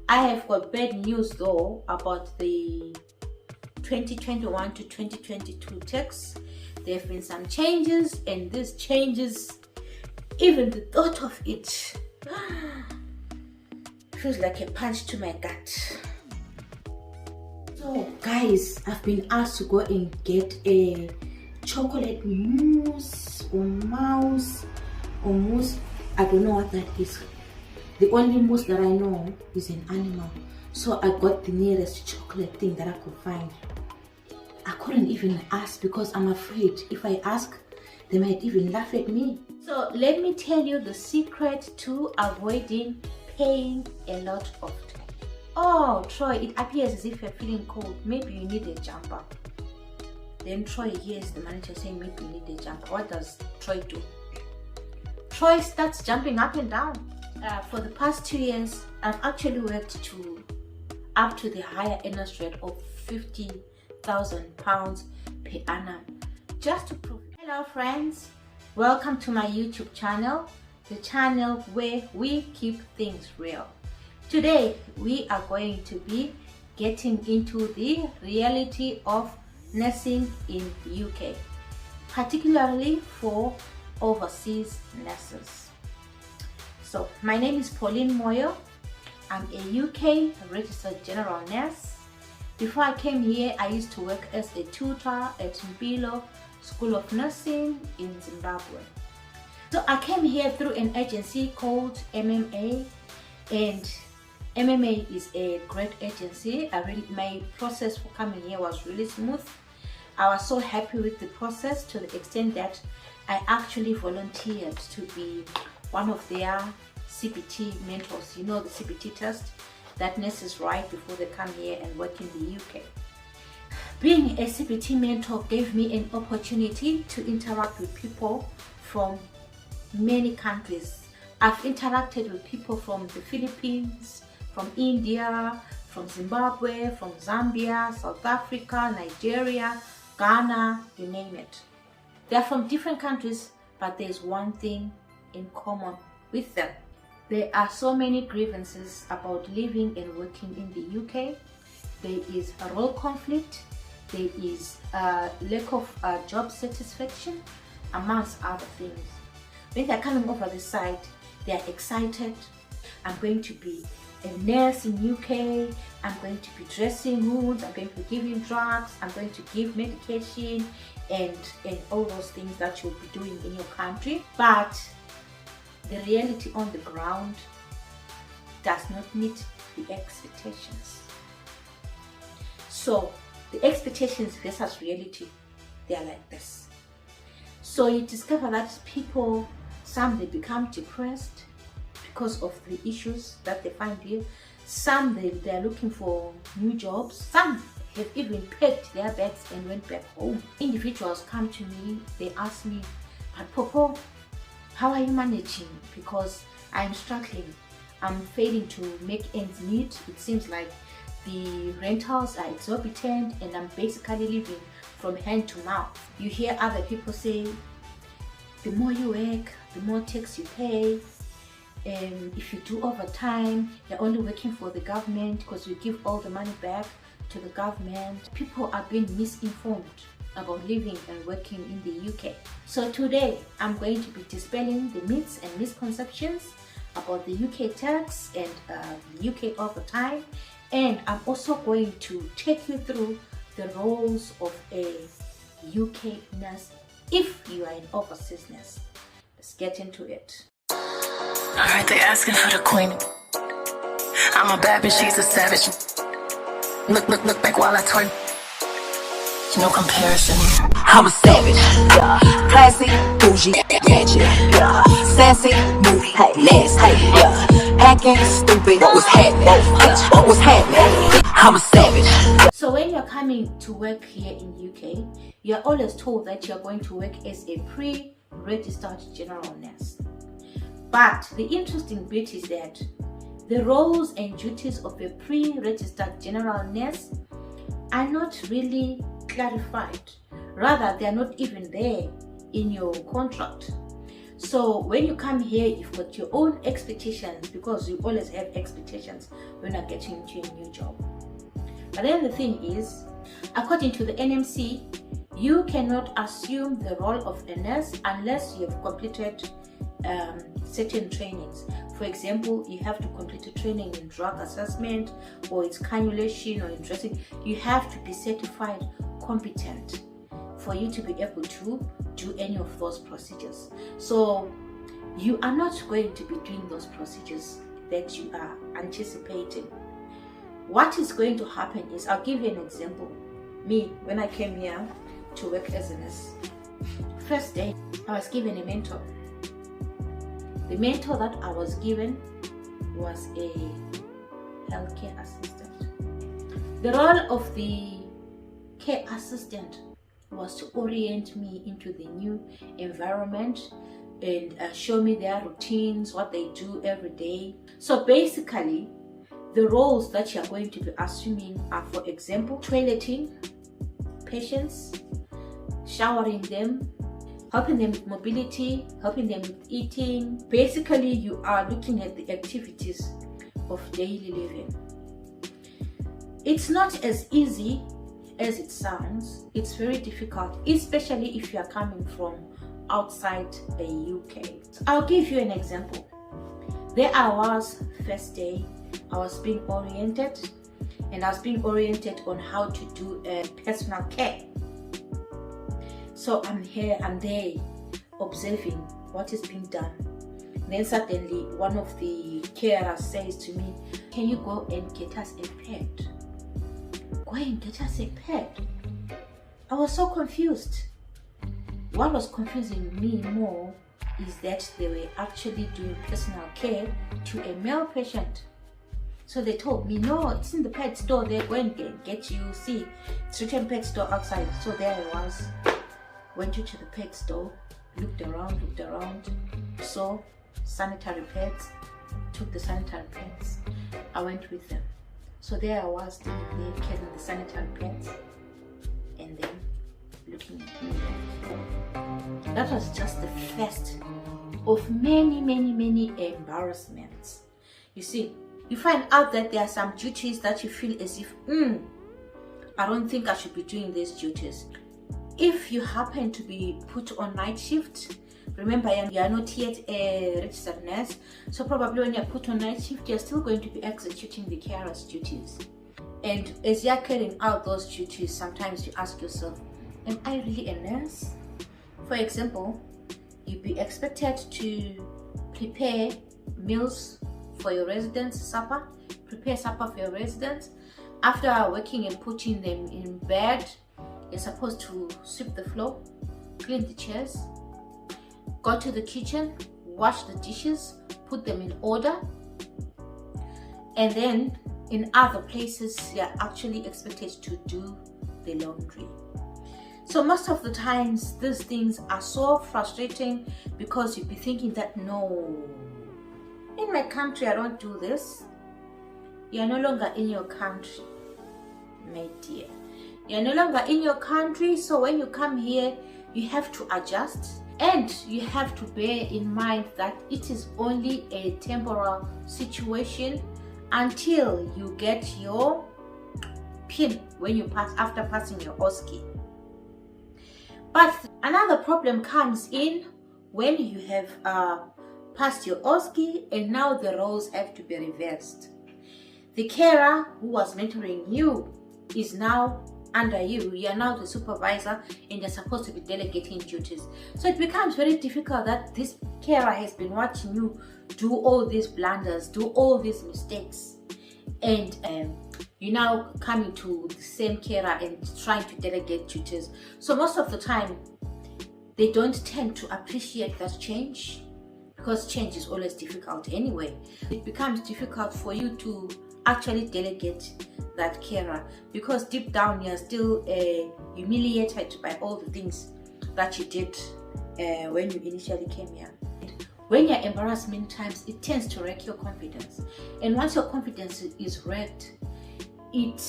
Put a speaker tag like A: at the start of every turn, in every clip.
A: I have got bad news though about the 2021 to 2022 tax. There have been some changes, and these changes, even the thought of it feels like a punch to my gut. So guys, I've been asked to go and get a chocolate mousse or mouse or mousse. I don't know what that is. The only mousse that I know is an animal. So I got the nearest chocolate thing that I could find. I couldn't even ask because I'm afraid if I ask, they might even laugh at me. So let me tell you the secret to avoiding paying a lot of tax. Oh, Troy, it appears as if you're feeling cold. Maybe you need a jumper. Then Troy hears the manager saying maybe you need a jumper. What does Troy do? Troy starts jumping up and down. For the past 2 years, I've actually worked up to the higher interest rate of £50,000 per annum, just to prove. Hello friends, welcome to my YouTube channel, the channel where we keep things real. Today we are going to be getting into the reality of nursing in UK, particularly for overseas nurses. So my name is Pauline Moyo. I'm a UK registered general nurse. Before I came here, I used to work as a tutor at Mpilo School of Nursing in Zimbabwe. So I came here through an agency called MMA, and MMA is a great agency. My process for coming here was really smooth. I was so happy with the process to the extent that I actually volunteered to be one of their CPT mentors. You know, the CPT test that nurses write before they come here and work in the UK. Being a CPT mentor gave me an opportunity to interact with people from many countries. I've interacted with people from the Philippines, from India, from Zimbabwe, from Zambia, South Africa, Nigeria, Ghana, you name it. They're from different countries, but there's one thing in common with them. There are so many grievances about living and working in the UK. There is a role conflict, there is a lack of job satisfaction, amongst other things. When they're coming over the side, they're excited. I'm going to be a nurse in UK, I'm going to be dressing wounds, I'm going to be giving drugs, I'm going to give medication and all those things that you'll be doing in your country. But the reality on the ground does not meet the expectations. So the expectations versus reality, they are like this. So you discover that people, some they become depressed because of the issues that they find here. Some they are looking for new jobs. Some have even packed their bags and went back home. Individuals come to me, they ask me, but Popo, how are you managing? Because I'm struggling. I'm failing to make ends meet. It seems like the rentals are exorbitant and I'm basically living from hand to mouth. You hear other people say, the more you work, the more tax you pay. And if you do overtime, you're only working for the government because you give all the money back to the government. People are being misinformed about living and working in the UK. So today I'm going to be dispelling the myths and misconceptions about the UK tax and the UK overtime, and I'm also going to take you through the roles of a UK nurse if you are an overseas nurse. Let's get into it.
B: I heard they asking for the queen. I'm a bad bitch, she's a savage. Look back while I twerk. No comparison. I'm a savage, yeah. Classy, bougie, gadget, yeah. Sassy, moody, nasty, yeah. Hacking, stupid, what was happening? I'm a savage.
A: So when you're coming to work here in UK, you're always told that you're going to work as a pre-registered general nurse. But the interesting bit is that the roles and duties of a pre-registered general nurse are not really clarified. Rather, they are not even there in your contract. So when you come here, you've got your own expectations, because you always have expectations when you're getting into a new job. But then the thing is, according to the NMC, you cannot assume the role of a nurse unless you have completed certain trainings. For example, you have to complete a training in drug assessment, or it's cannulation, or in dressing. You have to be certified competent for you to be able to do any of those procedures. So you are not going to be doing those procedures that you are anticipating. What is going to happen is, I'll give you an example. Me, when I came here to work as a nurse, first day I was given a mentor. The mentor that I was given was a healthcare assistant. The role of the care assistant was to orient me into the new environment and show me their routines, what they do every day. So basically, the roles that you are going to be assuming are, for example, toileting patients, showering them, helping them with mobility, helping them with eating. Basically, you are looking at the activities of daily living. It's not as easy as it sounds. It's very difficult, especially if you are coming from outside the UK. So I'll give you an example. There I was, first day, I was being oriented, and I was being oriented on how to do personal care. So I'm there observing what is being done. And then suddenly one of the carers says to me, "Can you go and get us a pet?" Go and get us a pet. I was so confused. What was confusing me more is that they were actually doing personal care to a male patient. So they told me, "No, it's in the pet store. They're going to get you. See, it's written pet store outside." So there I was. Went to the pet store, looked around, saw sanitary pads, took the sanitary pads. I went with them. So there I was, standing there carrying the sanitary pads, and then looking at me. That was just the first of many embarrassments. You see, you find out that there are some duties that you feel as if, I don't think I should be doing these duties. If you happen to be put on night shift, remember you are not yet a registered nurse, so probably when you're put on night shift, you're still going to be executing the carer's duties. And as you're carrying out those duties, sometimes you ask yourself, am I really a nurse? For example, you'd be expected to prepare meals for your residents, supper, prepare supper for your residents. After working and putting them in bed, you're supposed to sweep the floor, clean the chairs, go to the kitchen, wash the dishes, put them in order, and then in other places you're actually expected to do the laundry. So most of the times these things are so frustrating, because you'd be thinking that, no, in my country I don't do this. You're no longer in your country, my dear. You're no longer in your country, so when you come here, you have to adjust, and you have to bear in mind that it is only a temporal situation until you get your PIN when you pass, after passing your OSCE. But another problem comes in when you have passed your OSCE, and now the roles have to be reversed. The carer who was mentoring you is now under you. You are now the supervisor, and you're supposed to be delegating duties. So it becomes very difficult that this carer has been watching you do all these blunders, do all these mistakes, and you're now coming to the same carer and trying to delegate duties. So most of the time they don't tend to appreciate that change, because change is always difficult anyway. It becomes difficult for you to actually delegate that carer, because deep down you're still humiliated by all the things that you did when you initially came here. When you're embarrassed many times, it tends to wreck your confidence, and once your confidence is wrecked, it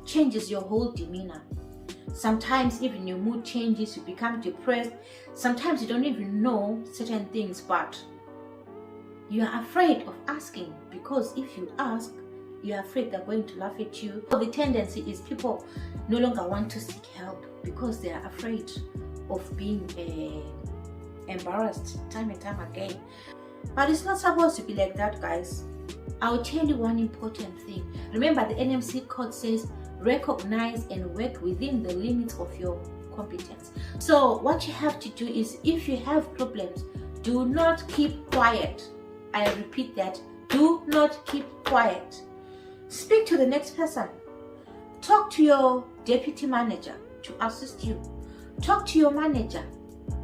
A: changes your whole demeanor. Sometimes even your mood changes, you become depressed. Sometimes you don't even know certain things, but you are afraid of asking, because if you ask, you are afraid they're going to laugh at you. So the tendency is people no longer want to seek help because they are afraid of being embarrassed time and time again. But it's not supposed to be like that, guys. I'll tell you one important thing. Remember, the NMC code says recognize and work within the limits of your competence. So what you have to do is, if you have problems, do not keep quiet. I repeat that, do not keep quiet. Speak to the next person. Talk to your deputy manager to assist you. Talk to your manager.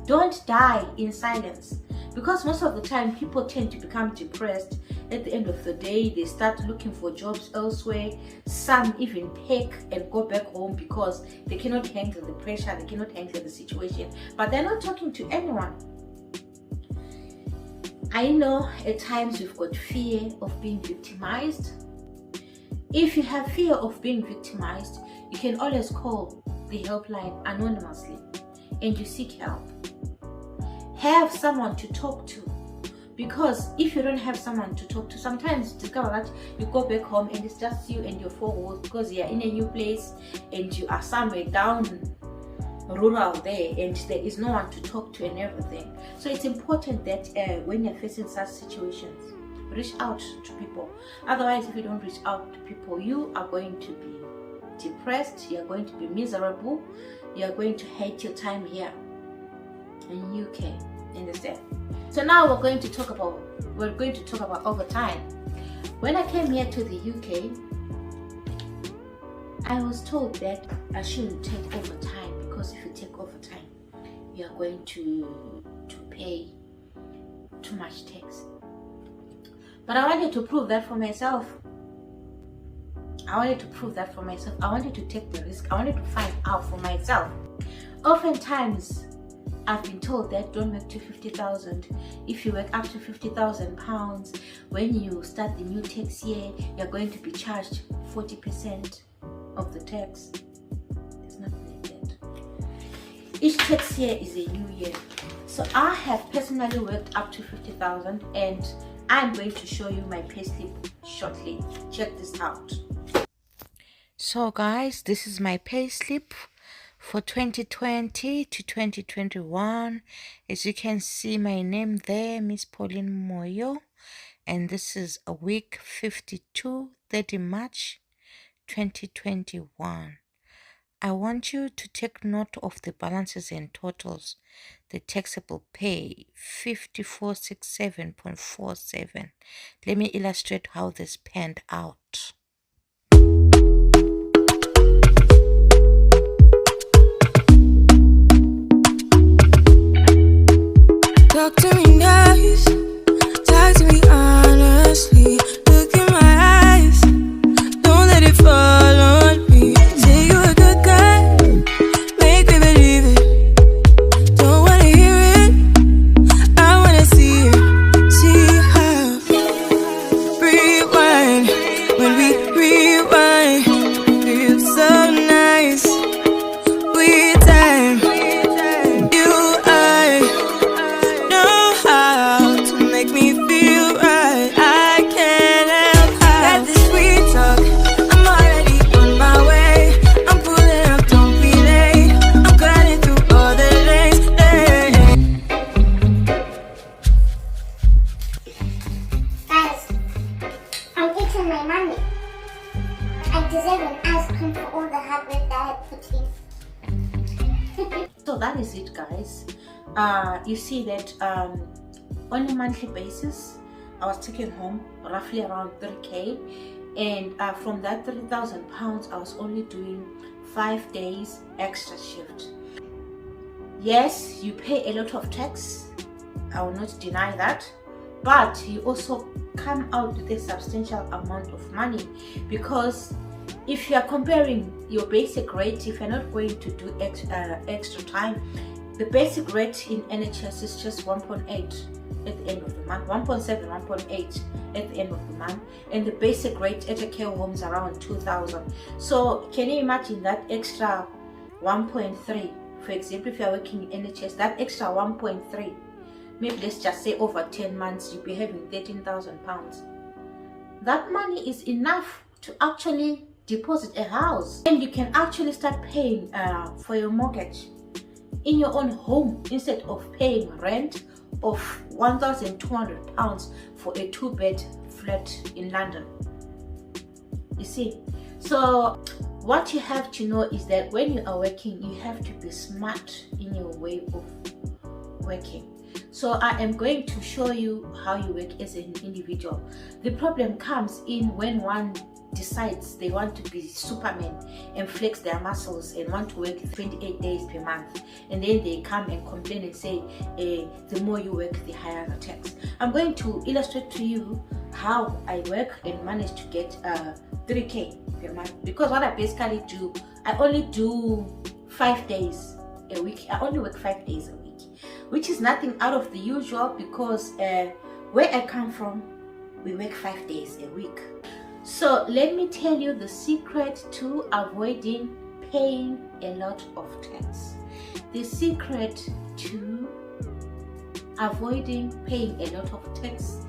A: Don't die in silence, because most of the time people tend to become depressed. At the end of the day, they start looking for jobs elsewhere. Some even pack and go back home because they cannot handle the pressure, they cannot handle the situation, but they're not talking to anyone. I know at times we've got fear of being victimized. If you have fear of being victimized, you can always call the helpline anonymously and you seek help. Have someone to talk to, because if you don't have someone to talk to, sometimes you discover that you go back home and it's just you and your four walls, because you're in a new place and you are somewhere down rural there and there is no one to talk to and everything. So it's important that when you're facing such situations, reach out to people. Otherwise, if you don't reach out to people, you are going to be depressed, you're going to be miserable, you're going to hate your time here in UK. Understand? So now we're going to talk about overtime. When I came here to the UK, I was told that I shouldn't take overtime, because if you take overtime, you are going to pay too much tax. But I wanted to prove that for myself. I wanted to take the risk. I wanted to find out for myself. Oftentimes, I've been told that don't work to 50,000. If you work up to 50,000 pounds, when you start the new tax year, you're going to be charged 40% of the tax. There's nothing like that. Each tax year is a new year. So I have personally worked up to 50,000, and I'm going to show you my payslip shortly. Check this out. So guys, this is my payslip for 2020 to 2021. As you can see, my name there, Miss Pauline Moyo, and this is a week 52, 30 March 2021. I want you to take note of the balances and totals. The taxable pay 5467.47. Let me illustrate how this panned out.
B: Talk to me nice, talk to me honestly. Look in my eyes, don't let it fall on me. Say you're a good guy, make me believe it. Don't wanna hear it, I wanna see it. See how rewind, when we rewind, feels so nice. We time, you me feel right. I can't help that this sweet talk. I'm already on my way. I'm pulling up, don't be late. I'm gliding through all the lanes.
C: Guys, I'm eating my money. I deserve an ice cream for all the hard work that I put in.
A: So that is it, guys. You see that on a monthly basis, I was taking home roughly around 3k, and from that 30,000 pounds, I was only doing 5 days extra shift. Yes, you pay a lot of tax, I will not deny that, but you also come out with a substantial amount of money, because if you are comparing your basic rate, if you're not going to do extra time, the basic rate in NHS is just 1.8 at the end of the month, 1.7, 1.8 at the end of the month, and the basic rate at a care home is around 2,000. So can you imagine that extra 1.3. For example, if you're working in NHS, that extra 1.3, maybe let's just say over 10 months, you'll be having 13,000 pounds. That money is enough to actually deposit a house, and you can actually start paying for your mortgage in your own home instead of paying rent of 1,200 pounds for a 2-bed flat in London. You see, so what you have to know is that when you are working, you have to be smart in your way of working. So I am going to show you how you work as an individual. The problem comes in when one decides they want to be Superman and flex their muscles and want to work 28 days per month, and then they come and complain and say the more you work, the higher the tax. I'm going to illustrate to you how I work and manage to get 3k per month, because what I basically do, I only do 5 days a week. I only work 5 days a week, which is nothing out of the usual, because where I come from, we work 5 days a week. So let me tell you the secret to avoiding paying a lot of tax. The secret to avoiding paying a lot of tax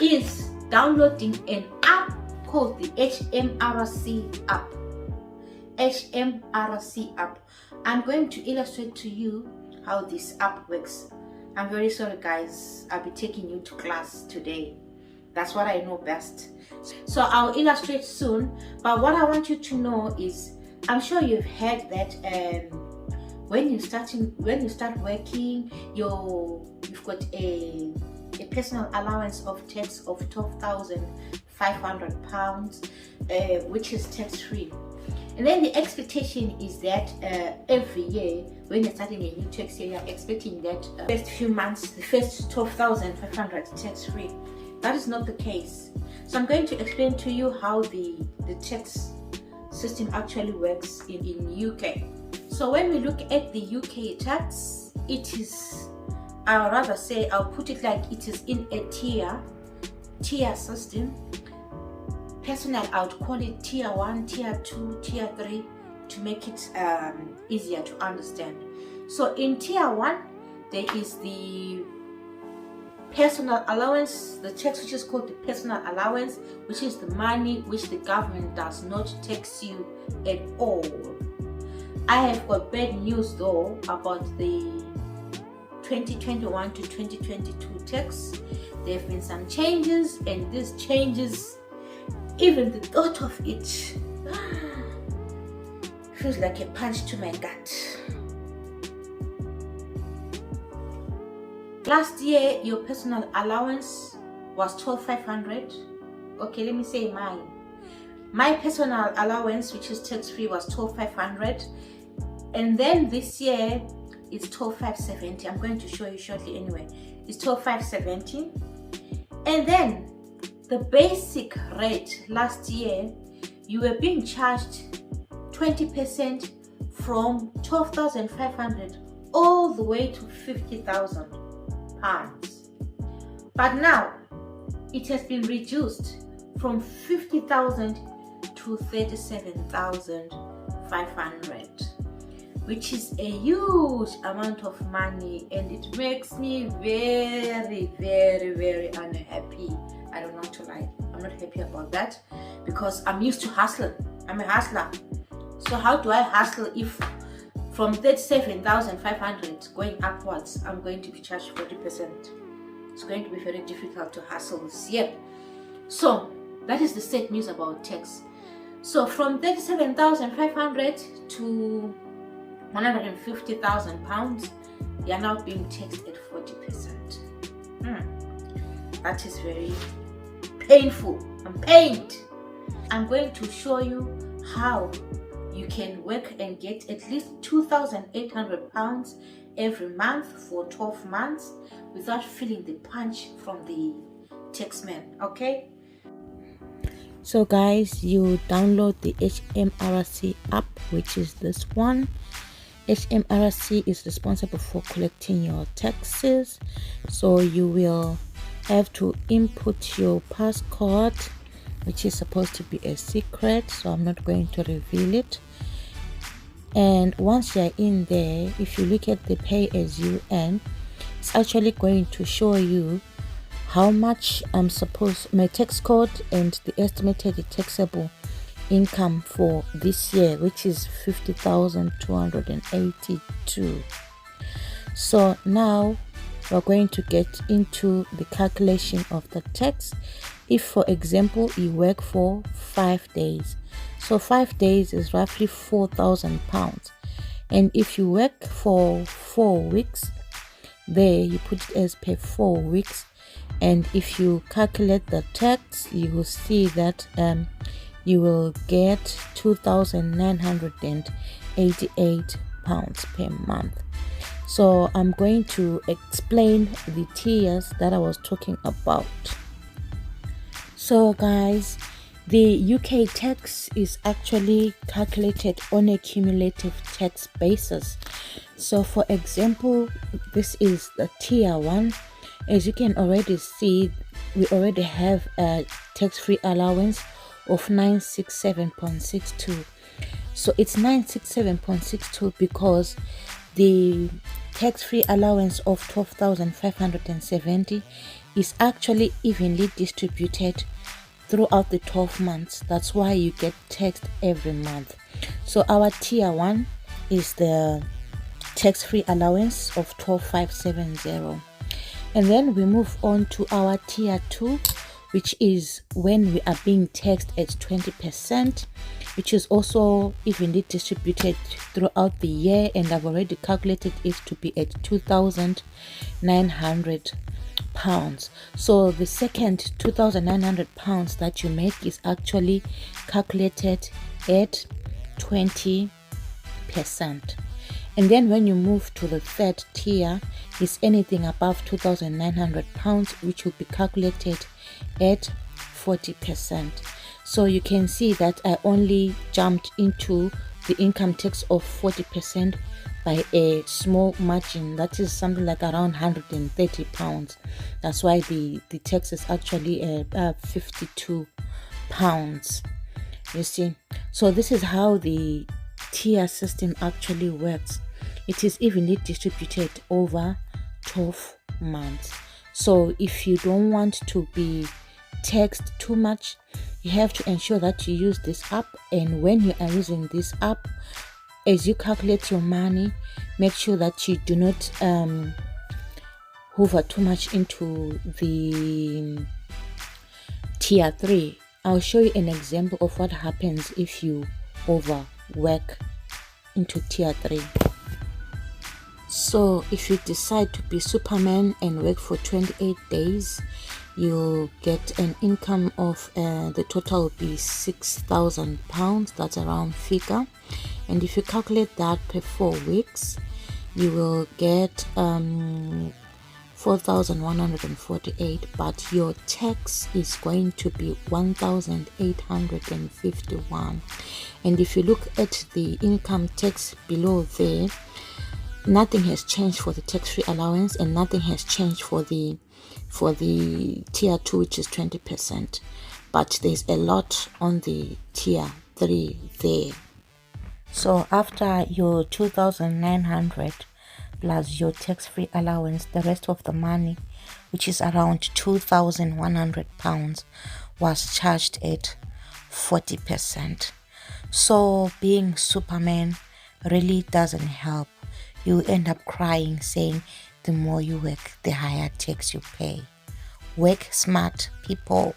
A: is downloading an app called the HMRC app. HMRC app. I'm going to illustrate to you how this app works. I'm very sorry guys, I'll be taking you to class today. That's what I know best. So I'll illustrate soon, but what I want you to know is, I'm sure you've heard that when you start working, you've got a personal allowance of tax of 12,500 pounds, which is tax free. And then the expectation is that every year when you're starting a new tax year, you're expecting that first few months, the first 12,500 tax free. That is not the case. So I'm going to explain to you how the tax system actually works in UK. So when we look at the UK tax, it is, I'll rather say, I'll put it like it is in a tier system. Personal, I would call it tier 1, tier 2, tier 3 to make it easier to understand. So in tier 1, there is the personal allowance, the tax which is called the personal allowance, which is the money which the government does not tax you at all. I have got bad news though about the 2021 to 2022 tax. There have been some changes, and these changes, even the thought of it feels like a punch to my gut. Last year, your personal allowance was 12,500. Okay, let me say mine. My personal allowance, which is tax-free, was 12,500. And then this year, it's 12,570. I'm going to show you shortly anyway. It's 12,570. And then the basic rate last year, you were being charged 20% from 12,500 all the way to 50,000 pounds. But now it has been reduced from 50,000 to 37,500, which is a huge amount of money, and it makes me very, very, very unhappy. I don't want to lie, I'm not happy about that, because I'm used to hustling. I'm a hustler. So how do I hustle if from 37,500 going upwards, I'm going to be charged 40%? It's going to be very difficult to hustle this year. So that is the sad news about tax. So from 37,500 to 150,000 pounds, you are now being taxed at 40%. That is very painful. I'm pained. I'm going to show you how you can work and get at least 2,800 pounds every month for 12 months without feeling the punch from the taxman. Okay, so guys, you download the HMRC app, which is this one. HMRC is responsible for collecting your taxes, so you will have to input your passcode, which is supposed to be a secret, so I'm not going to reveal it. And once you're in there, if you look at the pay as you earn, it's actually going to show you how much I'm supposed, my tax code and the estimated taxable income for this year, which is 50,282. So now we're going to get into the calculation of the tax. If, for example, you work for 5 days, so 5 days is roughly 4,000 pounds. And if you work for 4 weeks, there you put it as per 4 weeks. And if you calculate the tax, you will see that you will get 2,988 pounds per month. So I'm going to explain the tiers that I was talking about. So guys, the UK tax is actually calculated on a cumulative tax basis. So for example, this is the tier 1. As you can already see, we already have a tax-free allowance of 967.62. So it's 967.62 because the tax-free allowance of 12,570 is actually evenly distributed throughout the 12 months. That's why you get taxed every month. So our tier 1 is the tax-free allowance of 12,570. And then we move on to our tier 2, which is when we are being taxed at 20%, which is also evenly distributed throughout the year, and I've already calculated it to be at 2,900 pounds. So the second 2,900 pounds that you make is actually calculated at 20%. And then when you move to the third tier, is anything above 2,900 pounds, which will be calculated at 40%. So you can see that I only jumped into the income tax of 40% by a small margin. That is something like around 130 pounds. That's why the tax is actually 52 pounds. You see, so this is how the tier system actually works. It is evenly distributed over 12 months. So if you don't want to be taxed too much, you have to ensure that you use this app. And when you are using this app, as you calculate your money, make sure that you do not hover too much into the tier 3. I'll show you an example of what happens if you overwork into tier 3. So if you decide to be Superman and work for 28 days, you'll get an income of the total will be 6,000 pounds. That's a round figure. And if you calculate that per 4 weeks, you will get 4,148, but your tax is going to be 1,851. And if you look at the income tax below there, nothing has changed for the tax-free allowance, and nothing has changed for the tier 2, which is 20%. But there's a lot on the tier 3 there. So after your 2,900 plus your tax-free allowance, the rest of the money, which is around 2,100 pounds, was charged at 40%. So being Superman really doesn't help. You end up crying, saying the more you work, the higher tax you pay. Work smart, people.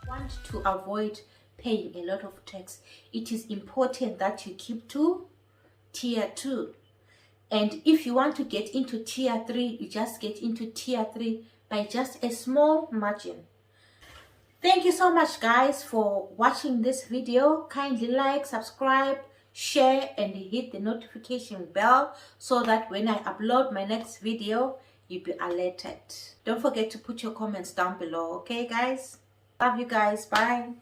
A: Want to avoid paying a lot of tax, it is important that you keep to tier 2. And if you want to get into tier 3, you just get into tier 3 by just a small margin. Thank you so much guys for watching this video. Kindly like, subscribe, share, and hit the notification bell so that when I upload my next video, you'll be alerted. Don't forget to put your comments down below. Okay guys, love you guys. Bye.